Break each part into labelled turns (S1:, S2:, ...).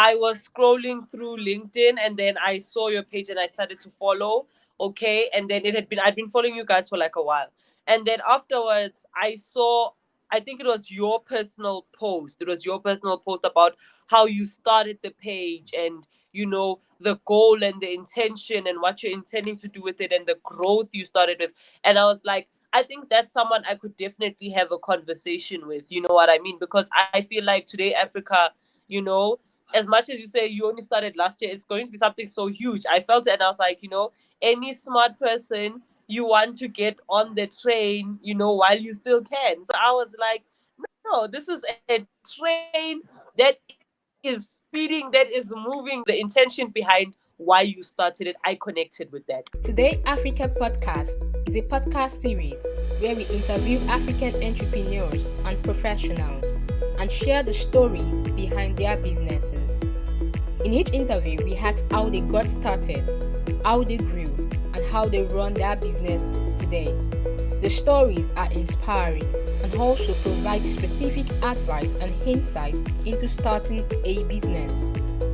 S1: I was scrolling through LinkedIn and then I saw your page and I started to follow. Okay. And then I'd been following you guys for like a while. And then afterwards, I saw, I think it was your personal post. It was your personal post about how you started the page and, the goal and the intention and what you're intending to do with it and the growth you started with. And I was like, I think that's someone I could definitely have a conversation with. You know what I mean? Because I feel like today, Africa, you know, as much as you say you only started last year, it's going to be something so huge. I felt it and I was like, any smart person, you want to get on the train, while you still can. So I was like, no, this is a train that is speeding, that is moving. The intention behind why you started it, I connected with that.
S2: Today Africa Podcast is a podcast series where we interview African entrepreneurs and professionals and share the stories behind their businesses. In each interview, we ask how they got started, how they grew, and how they run their business today. The stories are inspiring and also provide specific advice and insight into starting a business.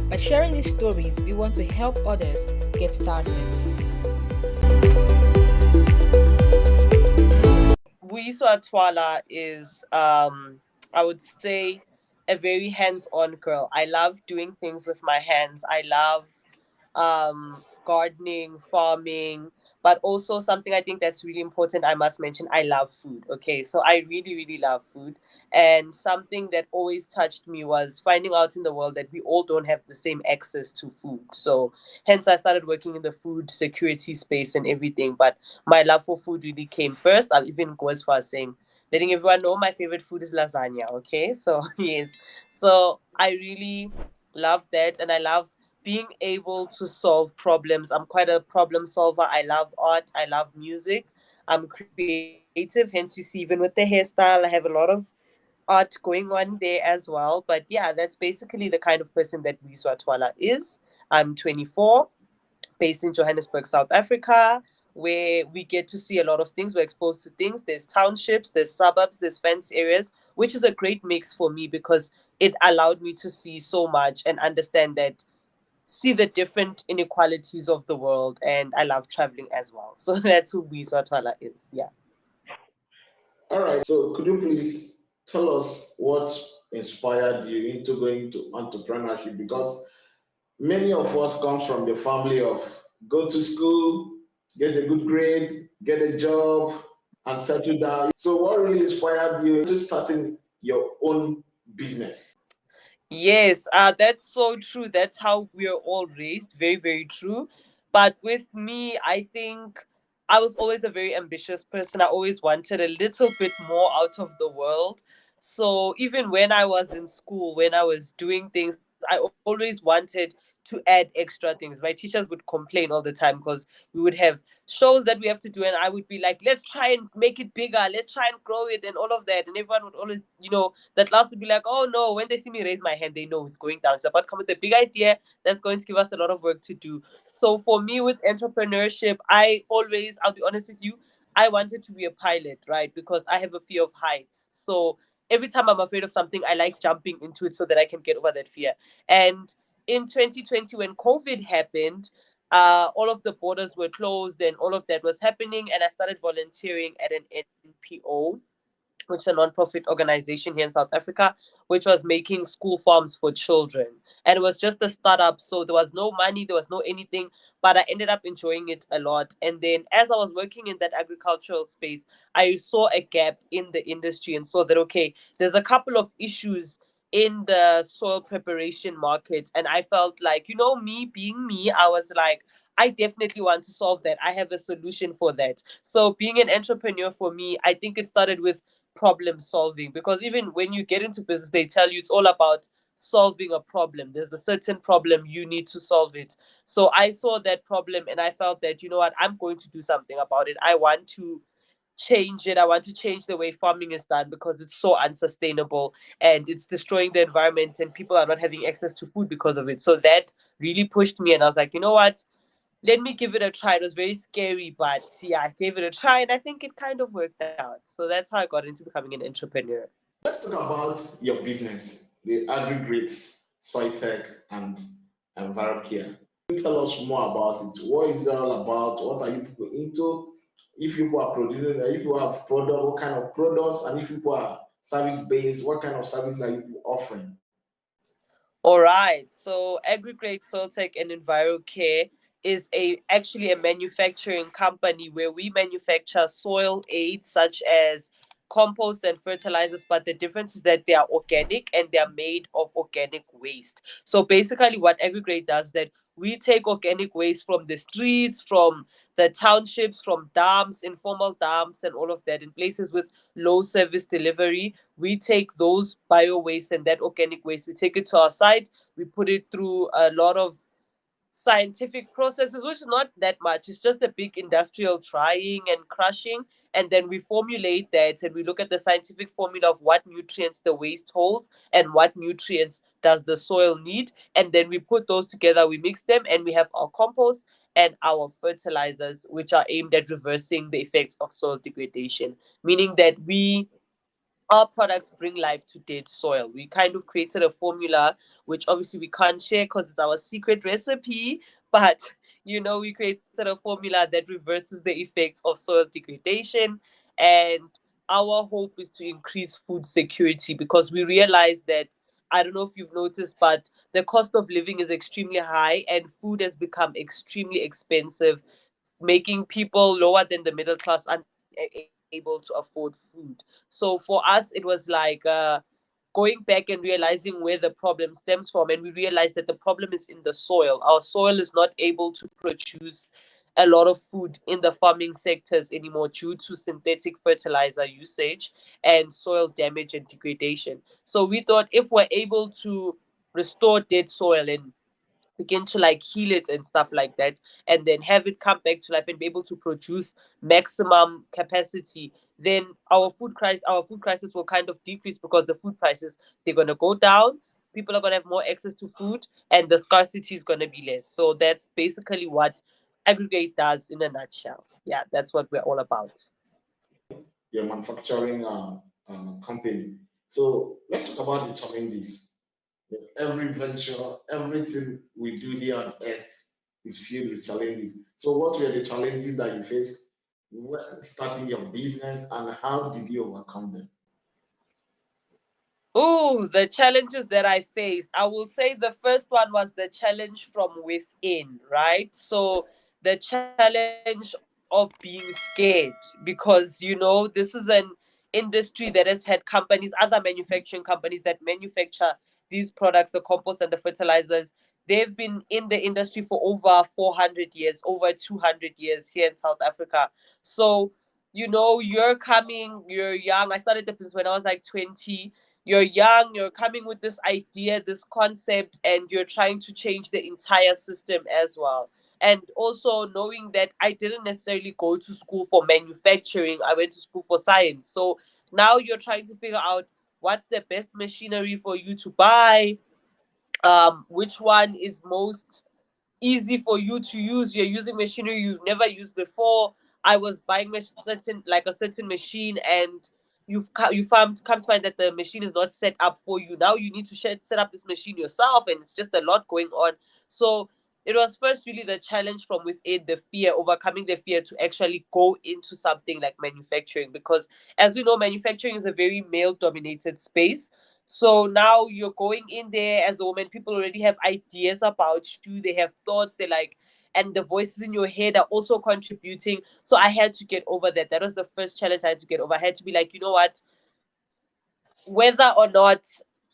S2: By sharing these stories, we want to help others get started.
S1: Buyiswa Twala is, I would say, a very hands-on girl. I love doing things with my hands. I love gardening, farming, but also something I think that's really important. I must mention, I love food. Okay, so I really, really love food. And something that always touched me was finding out in the world that we all don't have the same access to food. So, hence, I started working in the food security space and everything. But my love for food really came first. I'll even go as far as saying, letting everyone know my favorite food is lasagna. Okay, so yes, so I really love that, and I love being able to solve problems. I'm quite a problem solver. I love art. I love music. I'm creative. Hence, you see, even with the hairstyle, I have a lot of art going on there as well. But yeah, that's basically the kind of person that Buyiswa Twala is. I'm 24, based in Johannesburg, South Africa, where we get to see a lot of things. We're exposed to things. There's townships, there's suburbs, there's fenced areas, which is a great mix for me because it allowed me to see so much and understand that, see the different inequalities of the world. And I love traveling as well. So that's who Buyiswa Twala is. Yeah.
S3: All right. So could you please tell us what inspired you into going to entrepreneurship? Because many of us comes from the family of go to school, get a good grade, get a job, and settle down. So what really inspired you into starting your own business?
S1: Yes, that's so true. That's how we're all raised. Very, very true. But with me, I think I was always a very ambitious person. I always wanted a little bit more out of the world. So even when I was in school, when I was doing things, I always wanted to add extra things. My teachers would complain all the time because we would have shows that we have to do, and I would be like, let's try and make it bigger, let's try and grow it, and all of that. And everyone would always, that last would be like, oh no, when they see me raise my hand, they know it's going down. It's about to come with a big idea that's going to give us a lot of work to do. So for me with entrepreneurship, I'll be honest with you, I wanted to be a pilot, right? Because I have a fear of heights. So every time I'm afraid of something, I like jumping into it so that I can get over that fear. And in 2020, when COVID happened, all of the borders were closed and all of that was happening. And I started volunteering at an NPO, which is a non-profit organization here in South Africa, which was making school farms for children. And it was just a startup, so there was no money, there was no anything, but I ended up enjoying it a lot. And then as I was working in that agricultural space, I saw a gap in the industry and saw that, okay, there's a couple of issues in the soil preparation market. And I felt like, me being me, I was like, I definitely want to solve that. I have a solution for that. So being an entrepreneur for me, I think it started with problem solving, because even when you get into business they tell you it's all about solving a problem. There's a certain problem, you need to solve it. So I saw that problem and I felt that, you know what, I'm going to do something about it. I want to change it. I want to change the way farming is done because it's so unsustainable and it's destroying the environment and people are not having access to food because of it. So that really pushed me and I was like, you know what, let me give it a try. It was very scary, but yeah, I gave it a try and I think it kind of worked out. So that's how I got into becoming an entrepreneur.
S3: Let's talk about your business, the Agrigreat Soiltech and Envirocare. Tell us more about it. What is it all about? What are you people into? If people are producing, if you have product, what kind of products, and if people are service based, what kind of service are you offering?
S1: All right. So Agrigreat Soiltech and Envirocare is a actually a manufacturing company where we manufacture soil aids such as compost and fertilizers, but the difference is that they are organic and they are made of organic waste. So basically what Agrigreat does that we take organic waste from the streets, from the townships, from dams, informal dams and all of that in places with low service delivery. We take those bio waste and that organic waste, we take it to our site, we put it through a lot of scientific processes, which is not that much. It's just a big industrial drying and crushing. And then we formulate that and we look at the scientific formula of what nutrients the waste holds and what nutrients does the soil need. And then we put those together, we mix them, and we have our compost and our fertilizers, which are aimed at reversing the effects of soil degradation, meaning that our products bring life to dead soil. We kind of created a formula, which obviously we can't share because it's our secret recipe, but we created a formula that reverses the effects of soil degradation. And our hope is to increase food security because we realize that, I don't know if you've noticed, but the cost of living is extremely high and food has become extremely expensive, making people lower than the middle class unable to afford food. So for us, it was like going back and realizing where the problem stems from. And we realized that the problem is in the soil. Our soil is not able to produce a lot of food in the farming sectors anymore due to synthetic fertilizer usage and soil damage and degradation. So we thought if we're able to restore dead soil and begin to like heal it and stuff like that, and then have it come back to life and be able to produce maximum capacity, then our food crisis will kind of decrease because the food prices, they're going to go down, people are going to have more access to food, and the scarcity is going to be less. So that's basically what Aggregate does in a nutshell. Yeah, that's what we're all about.
S3: Your manufacturing company. So let's talk about the challenges. Every venture, everything we do here on earth is filled with challenges. So, what were the challenges that you faced when starting your business, and how did you overcome them?
S1: Oh, the challenges that I faced. I will say the first one was the challenge from within, right? So the challenge of being scared because, this is an industry that has had companies, other manufacturing companies that manufacture these products, the compost and the fertilizers. They've been in the industry for over 400 years, over 200 years here in South Africa. So, you're coming, you're young. I started the business when I was like 20. You're young, you're coming with this idea, this concept, and you're trying to change the entire system as well. And also knowing that I didn't necessarily go to school for manufacturing, I went to school for science. So now you're trying to figure out what's the best machinery for you to buy, which one is most easy for you to use. You're using machinery you've never used before. I was buying a certain machine, and come to find that the machine is not set up for you. Now you need to set up this machine yourself, and it's just a lot going on. So it was first really the challenge from within, the fear, overcoming the fear to actually go into something like manufacturing, because as we know, manufacturing is a very male dominated space. So now you're going in there as a woman, people already have ideas about you, they have thoughts, they like, and the voices in your head are also contributing. So I had to get over that. That was the first challenge I had to get over. I had to be like, you know what, whether or not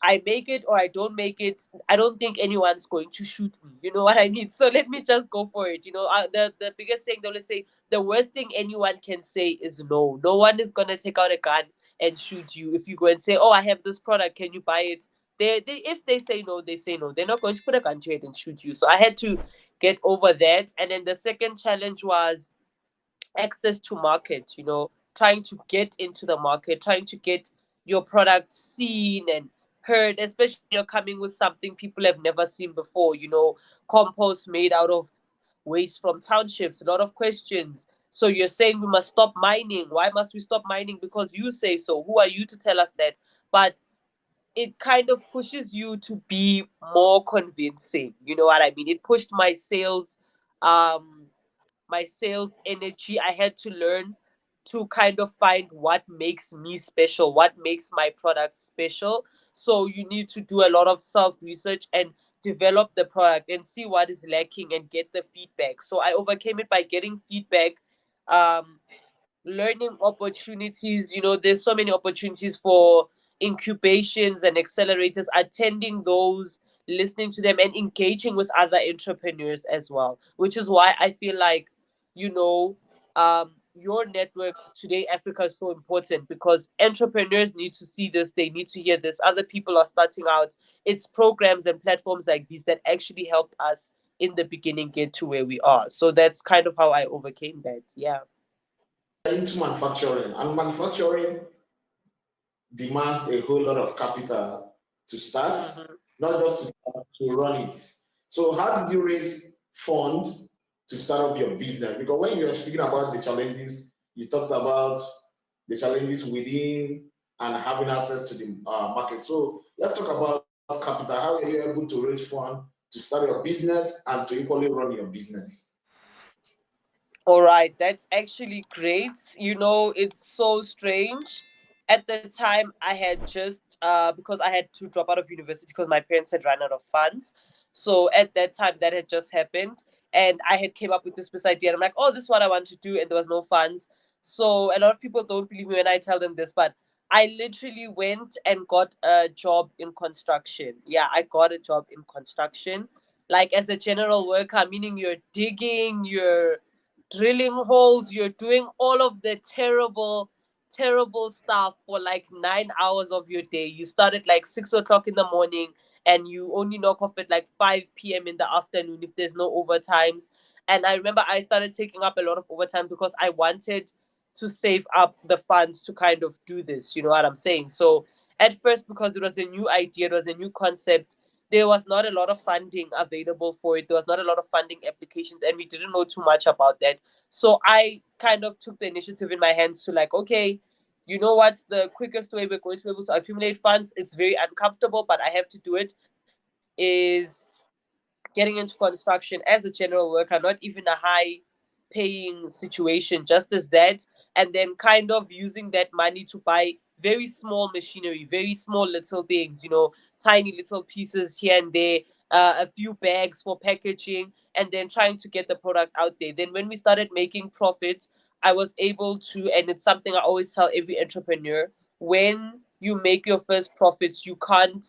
S1: I make it or I don't make it, I don't think anyone's going to shoot me. You know what I mean? So let me just go for it. The biggest thing, they'll say, the worst thing anyone can say is no. No one is gonna take out a gun and shoot you if you go and say, "Oh, I have this product. Can you buy it?" They if they say no, they say no. They're not going to put a gun to your head and shoot you. So I had to get over that. And then the second challenge was access to market, trying to get into the market, trying to get your product seen and heard, especially when you're coming with something people have never seen before, compost made out of waste from townships, a lot of questions. So you're saying we must stop mining. Why must we stop mining? Because you say so. Who are you to tell us that? But it kind of pushes you to be more convincing. You know what I mean? It pushed um my sales energy. I had to learn to kind of find what makes me special, what makes my product special. So you need to do a lot of self research and develop the product and see what is lacking and get the feedback. So I overcame it by getting feedback, um, learning opportunities. You know, there's so many opportunities for incubations and accelerators, attending those, listening to them, and engaging with other entrepreneurs as well, which is why I feel like, you know, your network today, Africa, is so important because entrepreneurs need to see this, they need to hear this. Other people are starting out. It's programs and platforms like these that actually helped us in the beginning get to where we are. So that's kind of how I overcame that. Yeah.
S3: Into manufacturing, and manufacturing demands a whole lot of capital to start,
S1: Mhm.
S3: not just to start, to run it. So, how did you raise fund to start up your business? Because when you are speaking about the challenges, you talked about the challenges within and having access to the market. So, let's talk about capital. How are you able to raise fund to start your business and to equally run your business?
S1: All right, that's actually great. You know, it's so strange. At the time, I had just because I had to drop out of university because my parents had run out of funds. So at that time, that had just happened, and I had came up with this idea. And I'm like, oh, this is what I want to do, and there was no funds. So a lot of people don't believe me when I tell them this, but I literally went and got a job in construction. Yeah, I got a job in construction, like as a general worker, meaning you're digging, you're drilling holes, you're doing all of the terrible, terrible stuff for like 9 hours of your day. You start at like 6 o'clock in the morning and you only knock off at like 5 p.m. in the afternoon if there's no overtimes. And I remember I started taking up a lot of overtime because I wanted to save up the funds to kind of do this. You know what I'm saying? So at first, because it was a new idea, it was a new concept, there was not a lot of funding available for it. There was not a lot of funding applications, and we didn't know too much about that. So I kind of took the initiative in my hands to like, okay, you know what's the quickest way we're going to be able to accumulate funds? It's very uncomfortable, but I have to do it. Is getting into construction as a general worker, not even a high paying situation, just as that, and then kind of using that money to buy very small machinery, very small little things, you know, tiny little pieces here and there, a few bags for packaging, and then trying to get the product out there. Then when we started making profits, I was able to, and it's something I always tell every entrepreneur, when you make your first profits, you can't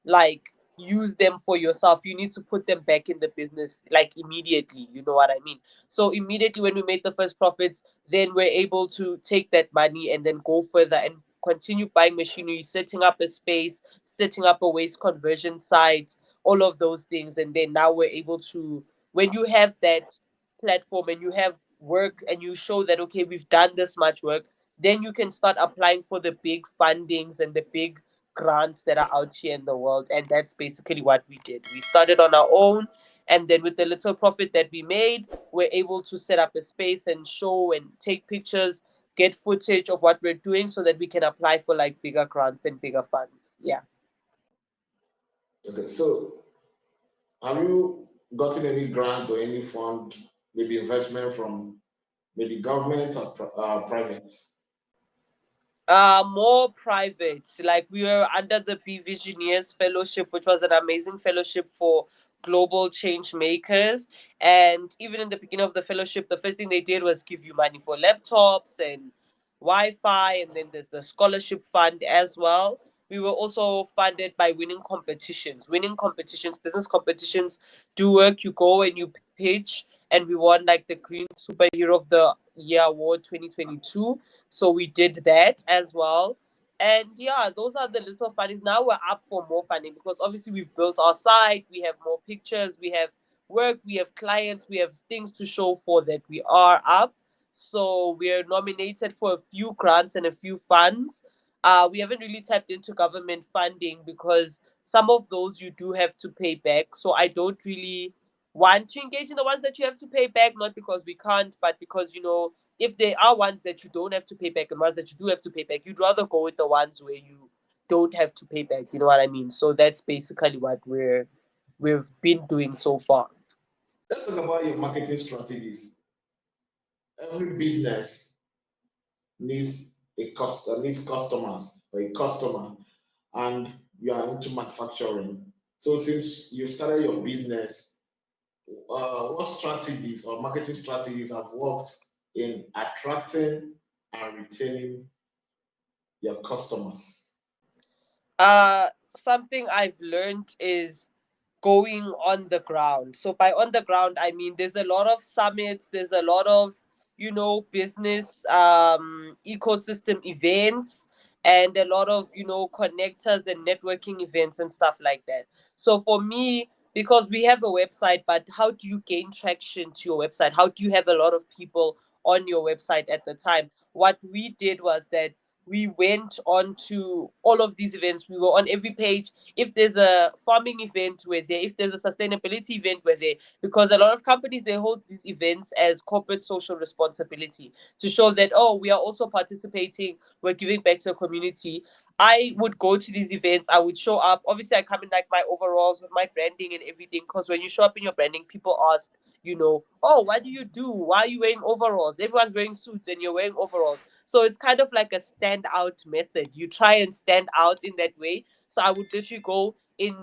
S1: like use them for yourself. You need to put them back in the business like immediately. You know what I mean? So immediately when we made the first profits, then we're able to take that money and then go further and continue buying machinery, setting up a space, setting up a waste conversion site, all of those things. And then now we're able to, when you have that platform and you have work and you show that okay, we've done this much work, then you can start applying for the big fundings and the big grants that are out here in the world. And that's basically what we did. We started on our own, and then with the little profit that we made, we're able to set up a space and show and take pictures, get footage of what we're doing so that we can apply for like bigger grants and bigger funds. Yeah.
S3: Okay, so have you gotten any grant or any fund, maybe investment from maybe government or private?
S1: More private. Like we were under the Be Visioneers Fellowship, which was an amazing fellowship for global change makers. And even in the beginning of the fellowship, the first thing they did was give you money for laptops and Wi-Fi, and then there's the scholarship fund as well. We were also funded by winning competitions. Winning competitions, business competitions do work. You go and you pitch, and we won like the Green Superhero of the Year Award 2022. So we did that as well. And yeah, those are the little fundings. Now we're up for more funding because obviously we've built our site, we have more pictures, we have work, we have clients, we have things to show for that we are up. So we're nominated for a few grants and a few funds. We haven't really tapped into government funding because some of those you do have to pay back. So I don't really want to engage in the ones that you have to pay back, not because we can't, but because, you know, if there are ones that you don't have to pay back and ones that you do have to pay back, you'd rather go with the ones where don't have to pay back. You know what I mean? So that's basically what we've been doing so far.
S3: Let's talk about your marketing strategies. Every business needs customers or a customer, and you are into manufacturing. So since you started your business, what strategies or marketing strategies have worked in attracting and retaining your customers?
S1: Something I've learned is going on the ground. So by on the ground, I mean there's a lot of summits, there's a lot of, business ecosystem events, and a lot of, connectors and networking events and stuff like that. So for me, because we have a website, but how do you gain traction to your website? How do you have a lot of people on your website at the time? What we did was that we went on to all of these events. We were on every page. If there's a farming event, we're there. If there's a sustainability event, we're there. Because a lot of companies, they host these events as corporate social responsibility to show that, oh, we are also participating, we're giving back to the community. I would go to these events, I would show up. Obviously, I come in like my overalls with my branding and everything. Because when you show up in your branding, people ask, oh, what do you do? Why are you wearing overalls? Everyone's wearing suits and you're wearing overalls. So it's kind of like a standout method. You try and stand out in that way. So I would literally go in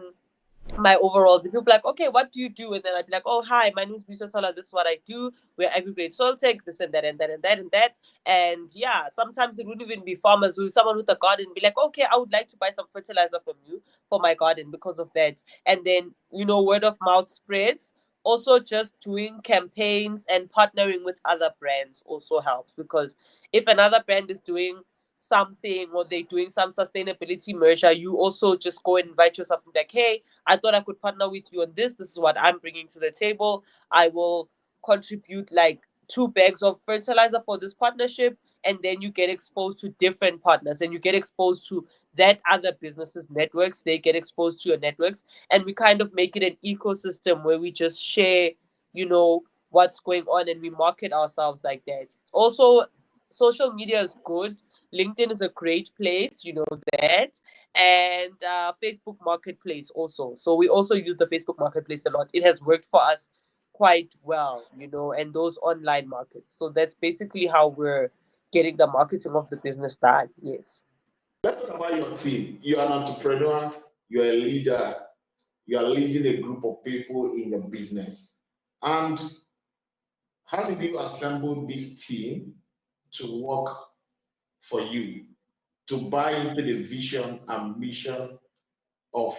S1: my overalls. And people be like, okay, what do you do? And then I'd be like, oh, hi, my name is Buyiswa Twala. This is what I do. We're Agrigreat Soiltech, this and that and that and that and that. And yeah, sometimes it wouldn't even be farmers. With someone with a garden be like, okay, I would like to buy some fertilizer from you for my garden because of that. And then, word of mouth spreads. Also, just doing campaigns and partnering with other brands also helps, because if another brand is doing something or they're doing some sustainability measure, you also just go and invite yourself and be like, hey, I thought I could partner with you on this. This is what I'm bringing to the table. I will contribute like 2 bags of fertilizer for this partnership. And then you get exposed to different partners and you get exposed to that other businesses' networks. They get exposed to your networks. And we kind of make it an ecosystem where we just share, what's going on, and we market ourselves like that. Also, social media is good. LinkedIn is a great place, that, and Facebook Marketplace also. So we also use the Facebook Marketplace a lot. It has worked for us quite well, and those online markets. So that's basically how we're getting the marketing of the business done. Yes.
S3: Let's talk about your team. You are an entrepreneur, you're a leader, you are leading a group of people in your business. And how did you assemble this team to work for you, to buy into the vision and mission of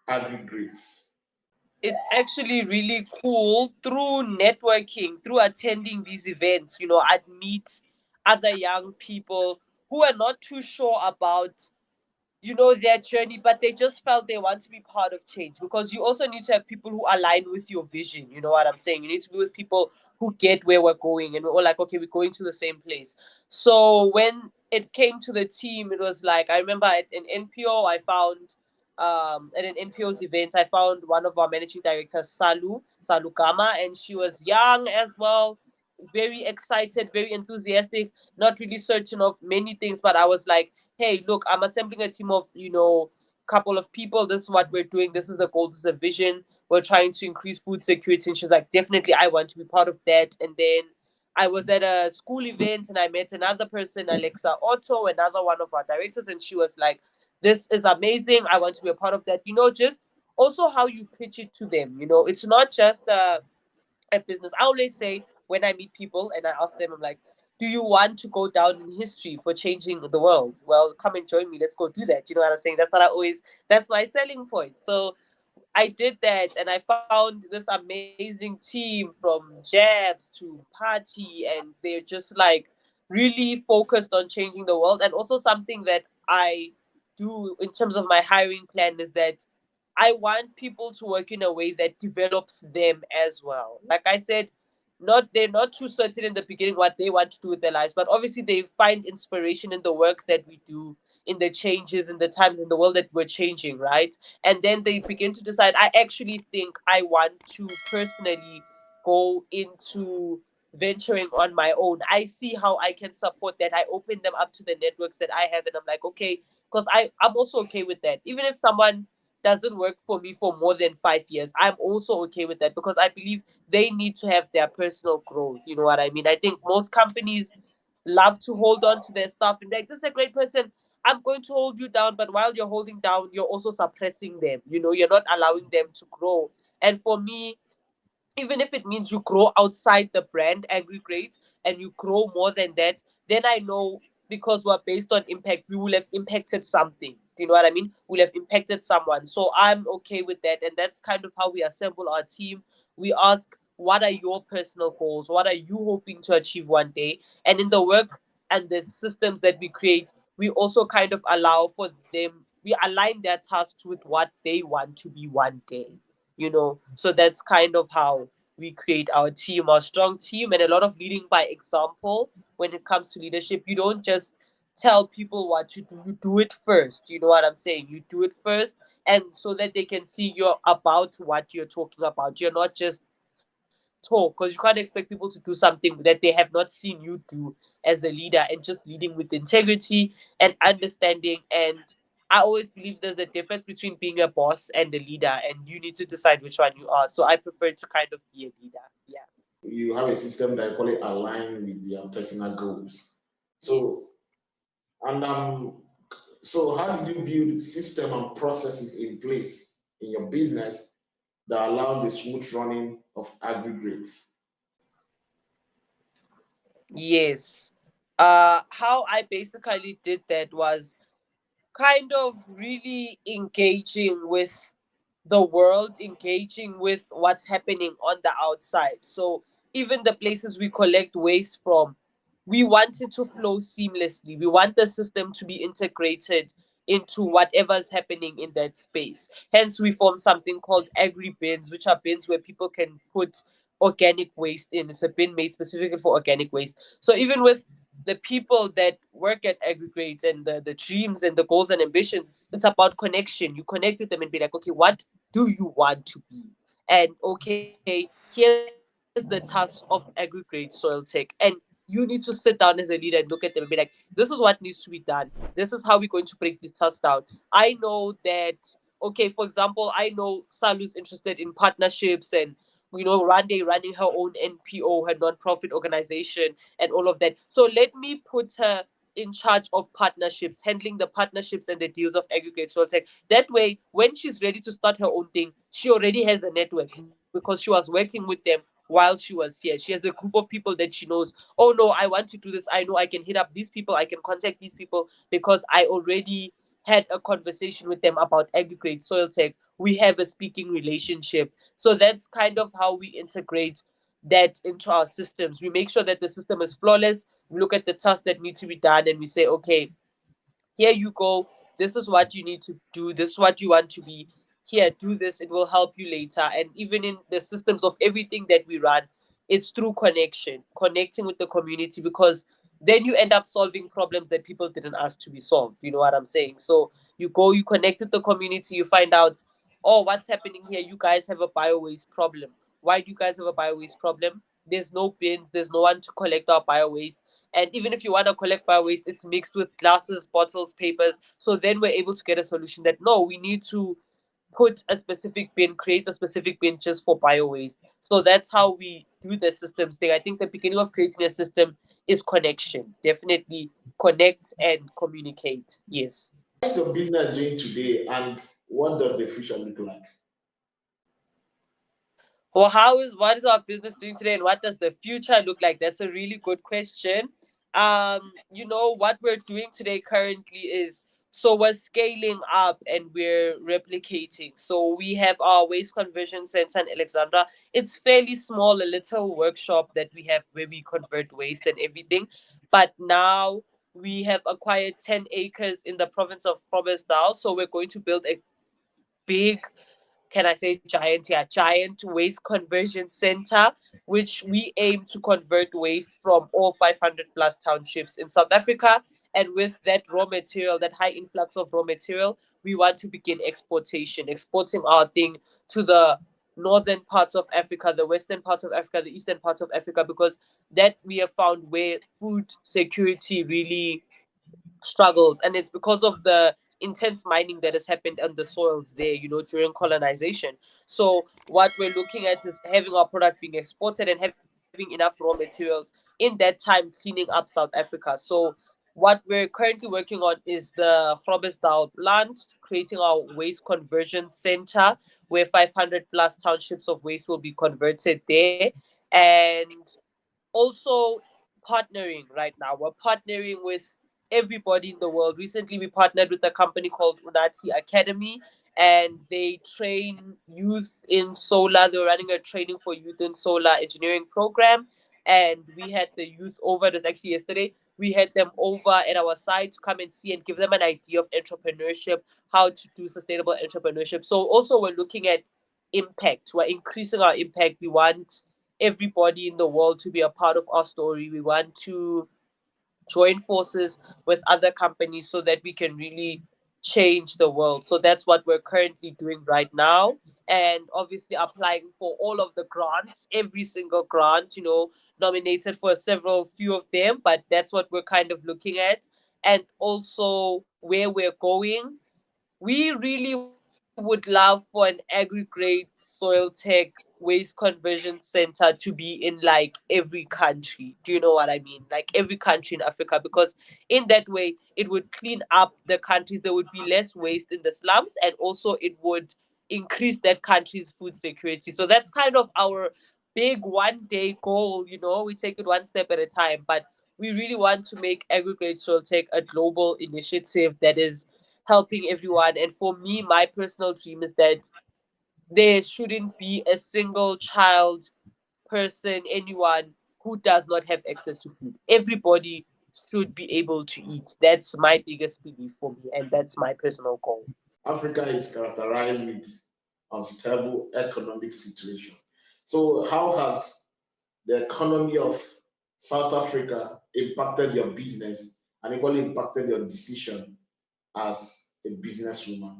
S3: Agrigreat?
S1: It's actually really cool. Through networking, through attending these events, I'd meet other young people who are not too sure about, their journey, but they just felt they want to be part of change, because you also need to have people who align with your vision. You know what I'm saying? You need to be with people who get where we're going, and we're all like, okay, we're going to the same place. So when it came to the team, it was like, I remember at an NPO, I found at an NPO's event, I found one of our managing directors, Salu Gama, and she was young as well, very excited, very enthusiastic, not really certain of many things, but I was like, hey, look, I'm assembling a team of, couple of people. This is what we're doing. This is the goal. This is the vision. We're trying to increase food security. And she's like, definitely, I want to be part of that. And then I was at a school event and I met another person, Alexa Otto, another one of our directors. And she was like, this is amazing. I want to be a part of that. Just also how you pitch it to them. It's not just a business. I always say when I meet people and I ask them, I'm like, do you want to go down in history for changing the world? Well, come and join me. Let's go do that. You know what I'm saying? That's my selling point. So I did that, and I found this amazing team from jabs to party, and they're just like really focused on changing the world. And also, something that I do in terms of my hiring plan is that I want people to work in a way that develops them as well. Like I said, not they're not too certain in the beginning what they want to do with their lives, but obviously they find inspiration in the work that we do, in the changes, in the times in the world that we're changing, right? And then they begin to decide, I actually think I want to personally go into venturing on my own. I see how I can support that. I open them up to the networks that I have, and I'm like, okay, because I'm also okay with that. Even if someone doesn't work for me for more than 5 years, I'm also okay with that because I believe they need to have their personal growth. You know what I mean? I think most companies love to hold on to their stuff and like, this is a great person. I'm going to hold you down, but while you're holding down, you're also suppressing them. You know, you're not allowing them to grow. And for me, even if it means you grow outside the brand aggregate and you grow more than that, then I know because we're based on impact, we will have impacted something. Do you know what I mean? We'll have impacted someone. So I'm okay with that. And that's kind of how we assemble our team. We ask, what are your personal goals? What are you hoping to achieve one day? And in the work and the systems that we create, we also kind of allow for them, we align their tasks with what they want to be one day, you know. So that's kind of how we create our team, our strong team, and a lot of leading by example. When it comes to leadership, you don't just tell people what to do, you do it first. You know what I'm saying? You do it first, and so that they can see you're about what you're talking about. You're not just talk, because you can't expect people to do something that they have not seen you do as a leader, and just leading with integrity and understanding. And I always believe there's a difference between being a boss and a leader, and you need to decide which one you are. So I prefer to kind of be a leader. Yeah.
S3: You have a system that I call it align with their personal goals. So,
S1: Yes.
S3: and so how did you build system and processes in place in your business that allows the smooth running of aggregates?
S1: Yes. How I basically did that was kind of really engaging with the world, engaging with what's happening on the outside. So even the places we collect waste from, we want it to flow seamlessly. We want the system to be integrated into whatever's happening in that space. Hence, we form something called Agribins, which are bins where people can put organic waste in. It's a bin made specifically for organic waste. So even with the people that work at Aggregate and the dreams and the goals and ambitions, it's about connection. You connect with them and be like, okay, what do you want to be? And okay, here's the task of Agrigreat Soiltech. And you need to sit down as a leader and look at them and be like, this is what needs to be done. This is how we're going to break this task down. I know that, okay, for example, I know Salu's interested in partnerships and, you know, Rande running her own NPO, her non-profit organization, and all of that. So let me put her in charge of partnerships, handling the partnerships and the deals of Aggregate Soiltech. That way, when she's ready to start her own thing, she already has a network because she was working with them while she was here. She has a group of people that she knows. Oh no, I want to do this. I know I can hit up these people. I can contact these people because I already had a conversation with them about Aggregate Soiltech. We have a speaking relationship. So that's kind of how we integrate that into our systems. We make sure that the system is flawless. We look at the tasks that need to be done and we say, okay, here you go. This is what you need to do. This is what you want to be. Here, do this. It will help you later. And even in the systems of everything that we run, it's through connection, connecting with the community, because then you end up solving problems that people didn't ask to be solved. You know what I'm saying? So you go, you connect with the community, you find out, oh, what's happening here? You guys have a bio waste problem. Why do you guys have a bio waste problem? There's no bins, there's no one to collect our bio waste, and even if you want to collect bio waste, it's mixed with glasses, bottles, papers. So then we're able to get a solution that no, we need to put a specific bin, create a specific bin just for bio waste. So that's how we do the systems thing. I think the beginning of creating a system is connection. Definitely connect and communicate. Yes.
S3: What is your business doing today, and what does the future look like?
S1: Well, what is our business doing today and what does the future look like? That's a really good question. You know, what we're doing today currently is, so we're scaling up and we're replicating. So we have our waste conversion center in Alexandra. It's fairly small, a little workshop that we have where we convert waste and everything. But now we have acquired 10 acres in the province of Provincetown. So we're going to build a big, can I say giant? Yeah, giant waste conversion center, which we aim to convert waste from all 500 plus townships in South Africa. And with that raw material, that high influx of raw material, we want to begin exportation, exporting our thing to the northern parts of Africa, the western parts of Africa, the eastern parts of Africa, because that we have found where food security really struggles, and it's because of the intense mining that has happened on the soils there, during colonization. So what we're looking at is having our product being exported and having enough raw materials in that time cleaning up South Africa. So what we're currently working on is the Groblersdal plant, creating our waste conversion center where 500 plus townships of waste will be converted there. And also partnering right now. We're partnering with everybody in the world. Recently, we partnered with a company called Unati Academy, and they train youth in solar. They were running a training for youth in solar engineering program, and we had the youth over. It was actually yesterday. We had them over at our site to come and see and give them an idea of entrepreneurship, how to do sustainable entrepreneurship. So also we're looking at impact. We're increasing our impact. We want everybody in the world to be a part of our story. We want to join forces with other companies so that we can really change the world. So that's what we're currently doing right now. And obviously applying for all of the grants, every single grant, nominated for several few of them, but that's what we're kind of looking at. And also where we're going, we really would love for an Agrigreat Soiltech waste conversion center to be in like every country. Do you know what I mean? Like every country in Africa, because in that way it would clean up the countries. There would be less waste in the slums, and also it would increase that country's food security. So that's kind of our big 1 day goal. We take it one step at a time, but we really want to make Agrigreat Soiltech a global initiative that is helping everyone. And for me, my personal dream is that there shouldn't be a single child, person, anyone who does not have access to food. Everybody should be able to eat. That's my biggest belief for me, and that's my personal goal.
S3: Africa is characterized with unstable economic situation. So, how has the economy of South Africa impacted your business and equally impacted your decision as a businesswoman?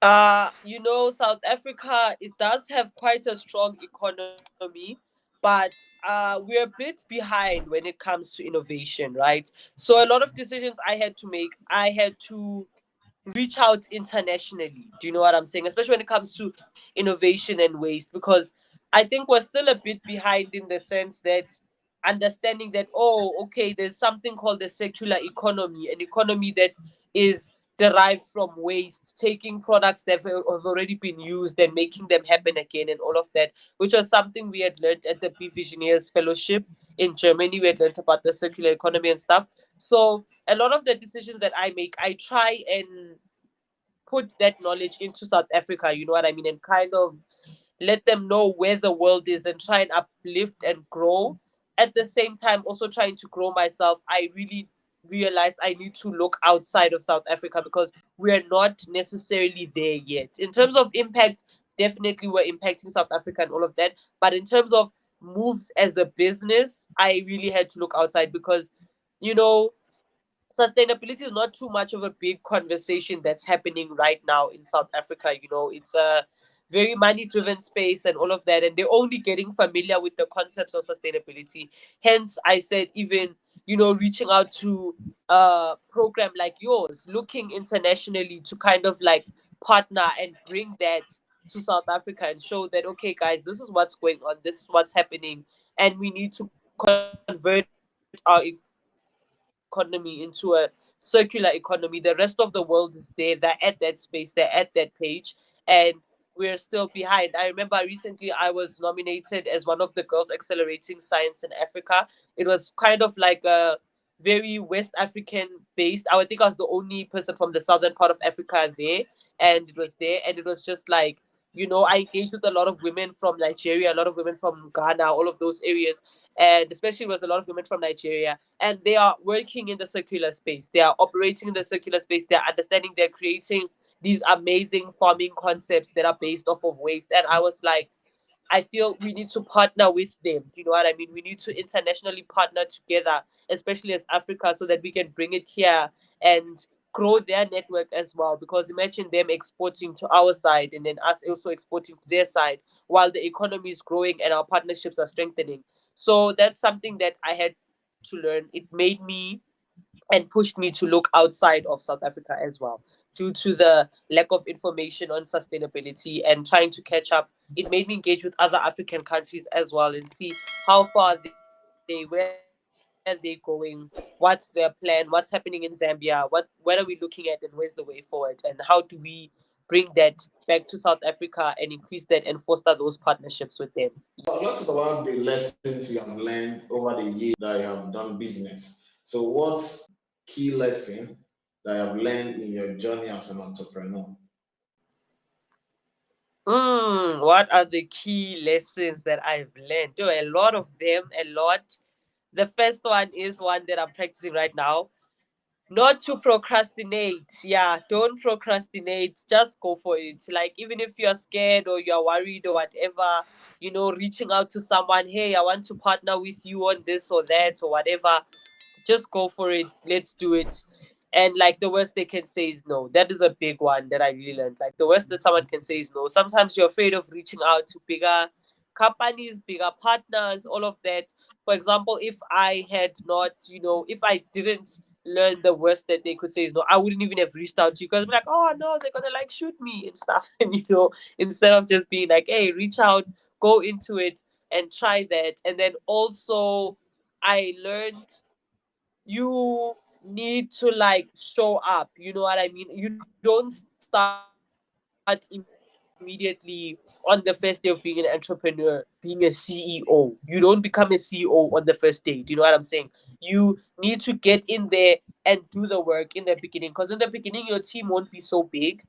S1: South Africa, it does have quite a strong economy, but we're a bit behind when it comes to innovation, right? So a lot of decisions I had to make, I had to reach out internationally. Do you know what I'm saying? Especially when it comes to innovation and waste, because I think we're still a bit behind in the sense that understanding that, oh, okay, there's something called the circular economy, an economy that is derived from waste, taking products that have already been used and making them happen again, and all of that, which was something we had learned at the B Visionaries Fellowship in Germany. We had learned about the circular economy and stuff. So a lot of the decisions that I make, I try and put that knowledge into South Africa, you know what I mean, and kind of let them know where the world is and try and uplift and grow. At the same time, also trying to grow myself, I really realized I need to look outside of South Africa because we're not necessarily there yet. In terms of impact, definitely we're impacting South Africa and all of that. But in terms of moves as a business, I really had to look outside because, you know, sustainability is not too much of a big conversation that's happening right now in South Africa. It's a very money driven space and all of that, and they're only getting familiar with the concepts of sustainability. Hence, I said, even, reaching out to a program like yours, looking internationally to kind of like partner and bring that to South Africa and show that, okay, guys, this is what's going on, this is what's happening, and we need to convert our economy into a circular economy. The rest of the world is there, they're at that space, they're at that page, and we're still behind. I remember recently I was nominated as one of the girls accelerating science in Africa. It was kind of like a very West African based. I would think I was the only person from the southern part of Africa there, and it was there, and it was just like, I engaged with a lot of women from Nigeria, a lot of women from Ghana, all of those areas, and especially it was a lot of women from Nigeria, and they are working in the circular space. They are operating in the circular space. They're understanding. They're creating these amazing farming concepts that are based off of waste. And I was like, I feel we need to partner with them. Do you know what I mean? We need to internationally partner together, especially as Africa, so that we can bring it here and grow their network as well. Because imagine them exporting to our side and then us also exporting to their side while the economy is growing and our partnerships are strengthening. So that's something that I had to learn. It made me and pushed me to look outside of South Africa as well. Due to the lack of information on sustainability and trying to catch up, it made me engage with other African countries as well and see how far where are they going, what's their plan, what's happening in Zambia, what are we looking at, and where's the way forward, and how do we bring that back to South Africa and increase that and foster those partnerships with them.
S3: Let's talk about the lessons you have learned over the years that you have done business. So, what's key lesson that you have learned in your journey as an entrepreneur?
S1: What are the key lessons that I've learned? There are a lot of them, a lot. The first one is one that I'm practicing right now. Not to procrastinate. Yeah, don't procrastinate. Just go for it. Like, even if you're scared or you're worried or whatever, reaching out to someone, hey, I want to partner with you on this or that or whatever, just go for it. Let's do it. And like the worst they can say is no. That is a big one that I really learned. Like the worst that someone can say is no. Sometimes you're afraid of reaching out to bigger companies, bigger partners, all of that. For example, if I had not, if I didn't learn the worst that they could say is no, I wouldn't even have reached out to you because I'm like, oh no, they're gonna like shoot me and stuff. And instead of just being like, hey, reach out, go into it and try that. And then also I learned you need to like show up. You know what I mean? You don't start immediately on the first day of being an entrepreneur, being a CEO. You don't become a CEO on the first day. Do you know what I'm saying? You need to get in there and do the work in the beginning because in the beginning your team won't be so big,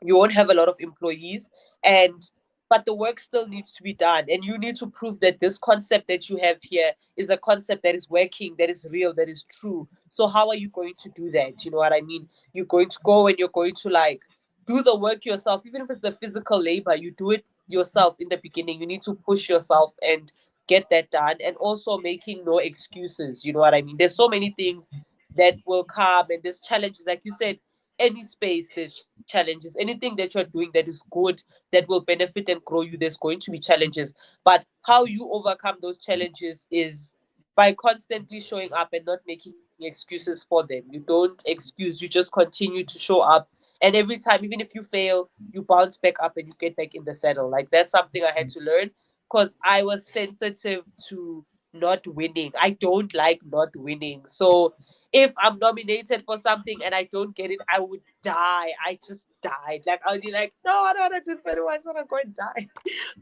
S1: you won't have a lot of employees, and but the work still needs to be done and you need to prove that this concept that you have here is a concept that is working, that is real, that is true. So how are you going to do that? You know what I mean? You're going to go and you're going to like do the work yourself, even if it's the physical labor, you do it yourself in the beginning. You need to push yourself and get that done, and also making no excuses. You know what I mean? There's so many things that will come, and there's challenges, like you said. Any space there's challenges. Anything that you're doing that is good, that will benefit and grow you, there's going to be challenges. But how you overcome those challenges is by constantly showing up and not making excuses for them. You don't excuse, you just continue to show up. And every time, even if you fail, you bounce back up and you get back in the saddle. Like that's something I had to learn because I was sensitive to not winning. I don't like not winning. So if I'm nominated for something and I don't get it, I would die. I just died. Like I would be like, no, I don't want to do so. I'm not going to die.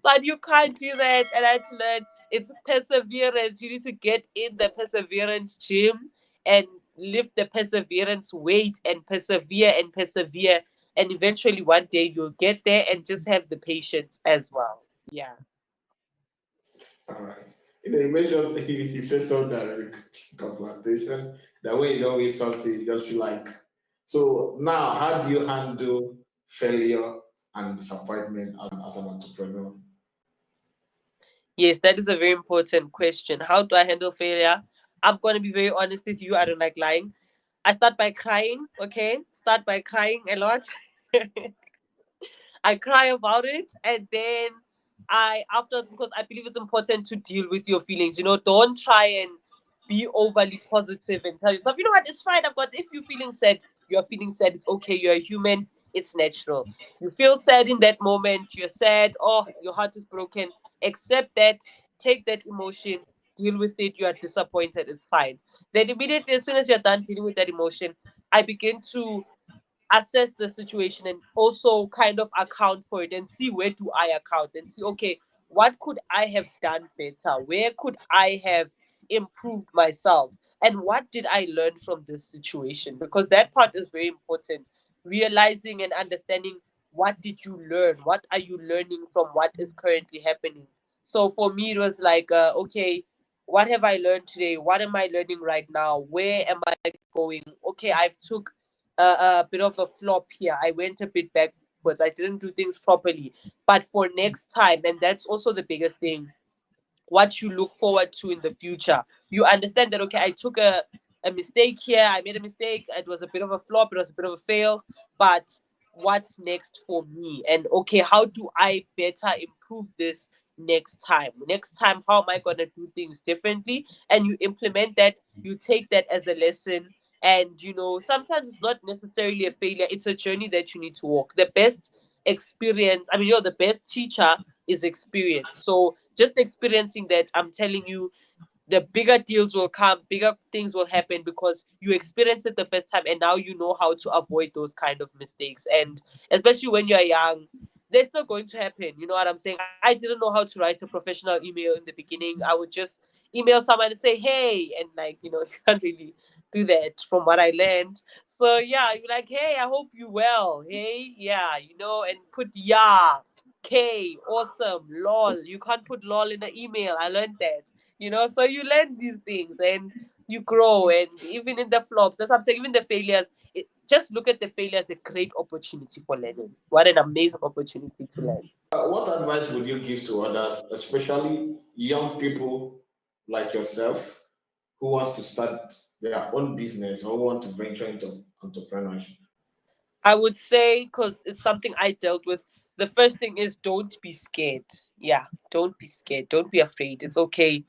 S1: But you can't do that. And I had to learn it's perseverance. You need to get in the perseverance gym and lift the perseverance weight and persevere and persevere. And eventually one day you'll get there and just have the patience as well. Yeah.
S3: All right. You mentioned he said something that confrontation. That way, you don't eat something, you just feel like. So now, how do you handle failure and disappointment as an entrepreneur?
S1: Yes, that is a very important question. How do I handle failure? I'm going to be very honest with you. I don't like lying. I start by crying, okay? Start by crying a lot. I cry about it, and then I after because I believe it's important to deal with your feelings. Don't try and be overly positive and tell yourself, you know what, it's fine. I've got if you're feeling sad, you're feeling sad. It's okay. You're a human. It's natural. You feel sad in that moment. You're sad. Oh, your heart is broken. Accept that. Take that emotion. Deal with it. You are disappointed. It's fine. Then immediately, as soon as you're done dealing with that emotion, I begin to assess the situation and also kind of account for it and see where do I account and see, okay, what could I have done better, where could I have improved myself, and what did I learn from this situation, because that part is very important. Realizing and understanding, what did you learn, what are you learning from what is currently happening. So for me it was like, okay, what have I learned today, what am I learning right now, where am I going. Okay, I've took a bit of a flop here. I went a bit backwards. I didn't do things properly. But for next time, and that's also the biggest thing, what you look forward to in the future. You understand that, okay, I took a mistake here, I made a mistake, it was a bit of a flop, it was a bit of a fail, but what's next for me? And okay, how do I better improve this next time? Next time, how am I going to do things differently? And you implement that, you take that as a lesson, And sometimes it's not necessarily a failure, it's a journey that you need to walk. The best experience, I mean, the best teacher is experience. So just experiencing that, I'm telling you, the bigger deals will come, bigger things will happen because you experienced it the first time and now you know how to avoid those kind of mistakes. And especially when you're young, they're still going to happen. You know what I'm saying? I didn't know how to write a professional email in the beginning. I would just email someone and say, hey, and like, you can't really do that from what I learned. So yeah, you're like, hey, I hope you well. Hey, yeah, and put yeah. K, awesome, lol. You can't put lol in the email. I learned that. So you learn these things and you grow. And even in the flops, that's what I'm saying, even the failures, just look at the failure as a great opportunity for learning. What an amazing opportunity to learn.
S3: What advice would you give to others, especially young people like yourself, who wants to start their own business or who want to venture into entrepreneurship?
S1: I would say, because it's something I dealt with, the first thing is don't be scared. Yeah, don't be scared. Don't be afraid. It's okay,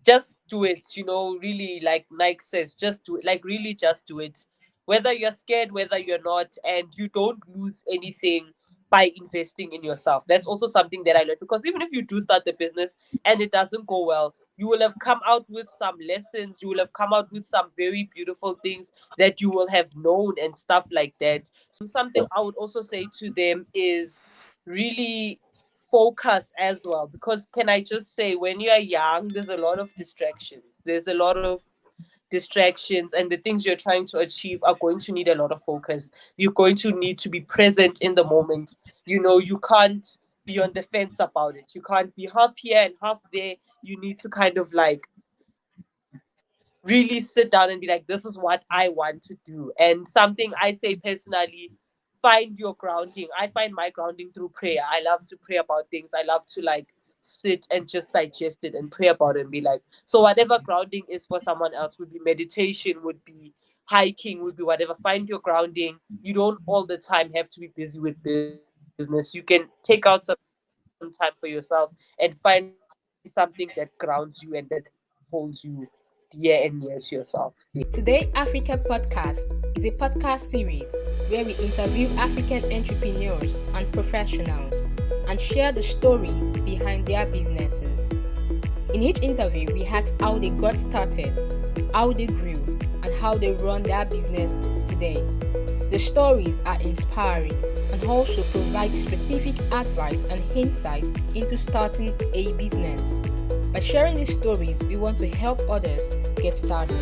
S1: just do it. Really, like Nike says, just do it. Like, really, just do it. Whether you're scared, whether you're not, and you don't lose anything by investing in yourself. That's also something that I learned, because even if you do start the business and it doesn't go well, you will have come out with some lessons, you will have come out with some very beautiful things that you will have known and stuff like that. So something I would also say to them is really focus as well, because can I just say, when you're young, there's a lot of distractions. There's a lot of distractions, and the things you're trying to achieve are going to need a lot of focus. You're going to need to be present in the moment. You can't be on the fence about it. You can't be half here and half there. You need to kind of like really sit down and be like, this is what I want to do. And something I say personally, find your grounding. I find my grounding through prayer. I love to pray about things. I love to like sit and just digest it and pray about it and be like, so whatever grounding is for someone else, would be meditation, would be hiking, would be whatever. Find your grounding. You don't all the time have to be busy with business. You can take out some time for yourself and find something that grounds you and that holds you dear and near to yourself. Yeah.
S2: Today Africa Podcast is a podcast series where we interview African entrepreneurs and professionals and share the stories behind their businesses. In each interview, we ask how they got started, how they grew, and how they run their business today. The stories are inspiring and also provide specific advice and insight into starting a business. By sharing these stories, we want to help others get started.